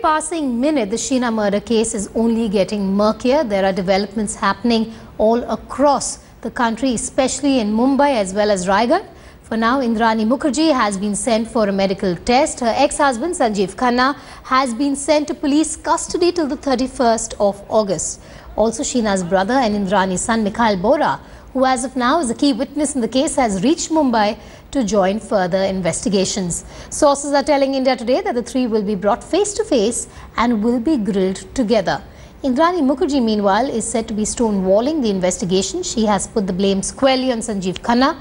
passing minute, the Sheena murder case is only getting murkier. There are developments happening all across the country, especially in Mumbai as well as Raigad. For now, Indrani Mukherjee has been sent for a medical test. Her ex-husband Sanjeev Khanna has been sent to police custody till the 31st of August. Also, Sheena's brother and Indrani's son Mikhail Bora, who as of now is a key witness in the case, has reached Mumbai to join further investigations. Sources are telling India Today that the three will be brought face to face and will be grilled together. Indrani Mukherjee, meanwhile, is said to be stonewalling the investigation. She has put the blame squarely on Sanjeev Khanna,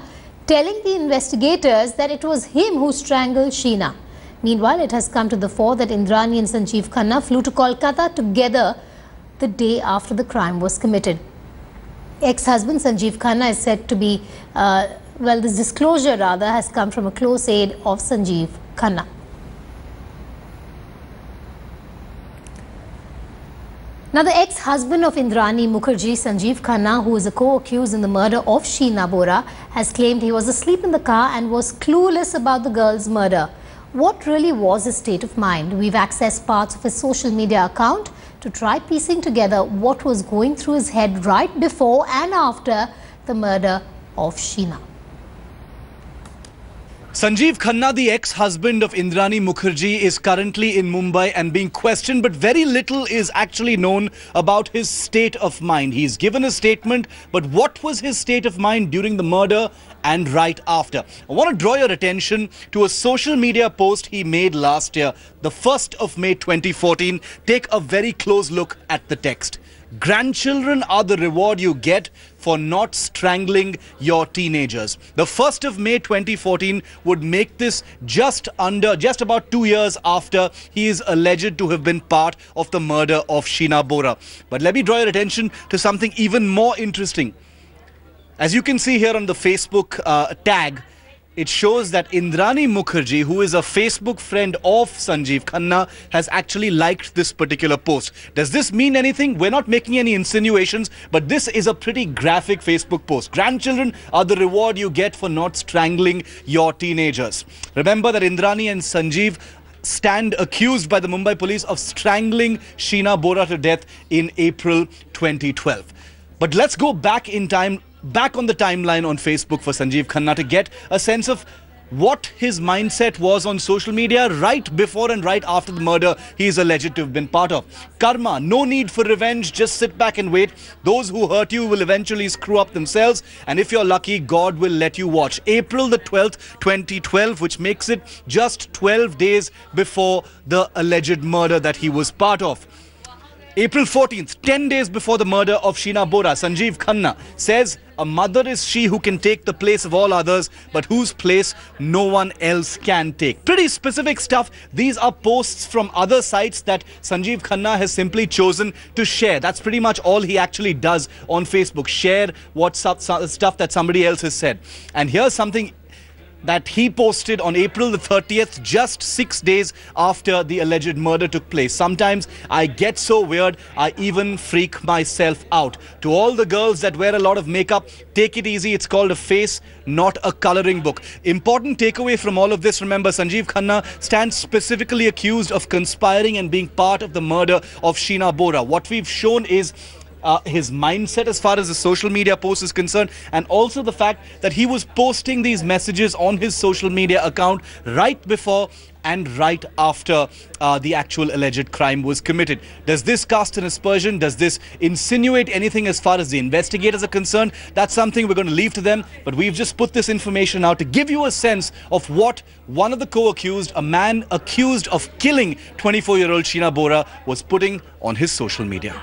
telling the investigators that it was him who strangled Sheena. Meanwhile, it has come to the fore that Indrani and Sanjeev Khanna flew to Kolkata together the day after the crime was committed. Ex-husband Sanjeev Khanna is said to be, this disclosure rather has come from a close aide of Sanjeev Khanna. Now, the ex-husband of Indrani Mukherjee, Sanjeev Khanna, who is a co-accused in the murder of Sheena Bora, has claimed he was asleep in the car and was clueless about the girl's murder. What really was his state of mind? We've accessed parts of his social media account to try piecing together what was going through his head right before and after the murder of Sheena. Sanjeev Khanna, the ex-husband of Indrani Mukherjee, is currently in Mumbai and being questioned, but very little is actually known about his state of mind. He's given a statement, but what was his state of mind during the murder and right after? I want to draw your attention to a social media post he made last year, the 1st of May 2014. Take a very close look at the text. Grandchildren are the reward you get for not strangling your teenagers. The 1st of May 2014 would make this just about 2 years after he is alleged to have been part of the murder of Sheena Bora. But let me draw your attention to something even more interesting. As you can see here on the Facebook tag, it shows that Indrani Mukherjee, who is a Facebook friend of Sanjeev Khanna, has actually liked this particular post. Does this mean anything? We're not making any insinuations, but this is a pretty graphic Facebook post. Grandchildren are the reward you get for not strangling your teenagers. Remember that Indrani and Sanjeev stand accused by the Mumbai police of strangling Sheena Bora to death in April 2012. But let's go back in time, back on the timeline on Facebook for Sanjeev Khanna to get a sense of what his mindset was on social media right before and right after the murder he is alleged to have been part of. Karma, no need for revenge, just sit back and wait. Those who hurt you will eventually screw up themselves, and if you're lucky, God will let you watch. April the 12th, 2012, which makes it just 12 days before the alleged murder that he was part of. April 14th, 10 days before the murder of Sheena Bora, Sanjeev Khanna says, a mother is she who can take the place of all others, but whose place no one else can take. Pretty specific stuff. These are posts from other sites that Sanjeev Khanna has simply chosen to share. That's pretty much all he actually does on Facebook. Share what stuff that somebody else has said. And here's something that he posted on April the 30th, just 6 days after the alleged murder took place. Sometimes I get so weird, I even freak myself out. To all the girls that wear a lot of makeup, take it easy. It's called a face, not a coloring book. Important takeaway from all of this, remember, Sanjeev Khanna stands specifically accused of conspiring and being part of the murder of Sheena Bora. What we've shown is his mindset as far as the social media post is concerned, and also the fact that he was posting these messages on his social media account right before and right after the actual alleged crime was committed. Does this cast an aspersion? Does this insinuate anything as far as the investigators are concerned? That's something we're going to leave to them, but we've just put this information out to give you a sense of what one of the co-accused, a man accused of killing 24-year-old Sheena Bora, was putting on his social media.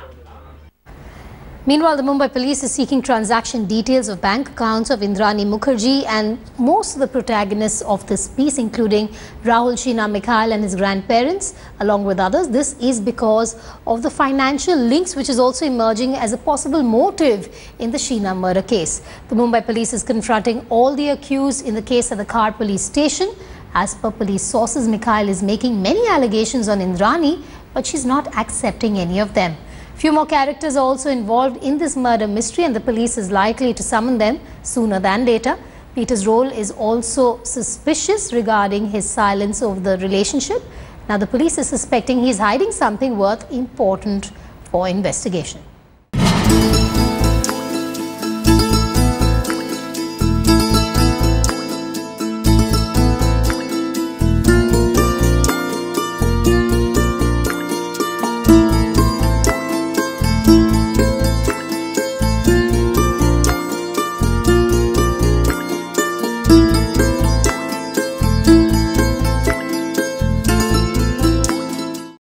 Meanwhile, the Mumbai police is seeking transaction details of bank accounts of Indrani Mukherjee and most of the protagonists of this piece, including Rahul, Sheena, Mikhail and his grandparents, along with others. This is because of the financial links which is also emerging as a possible motive in the Sheena murder case. The Mumbai police is confronting all the accused in the case at the Khar police station. As per police sources, Mikhail is making many allegations on Indrani, but she's not accepting any of them. Few more characters are also involved in this murder mystery, and the police is likely to summon them sooner than later. Peter's role is also suspicious regarding his silence over the relationship, Now, the police is suspecting he is hiding something worth important for investigation.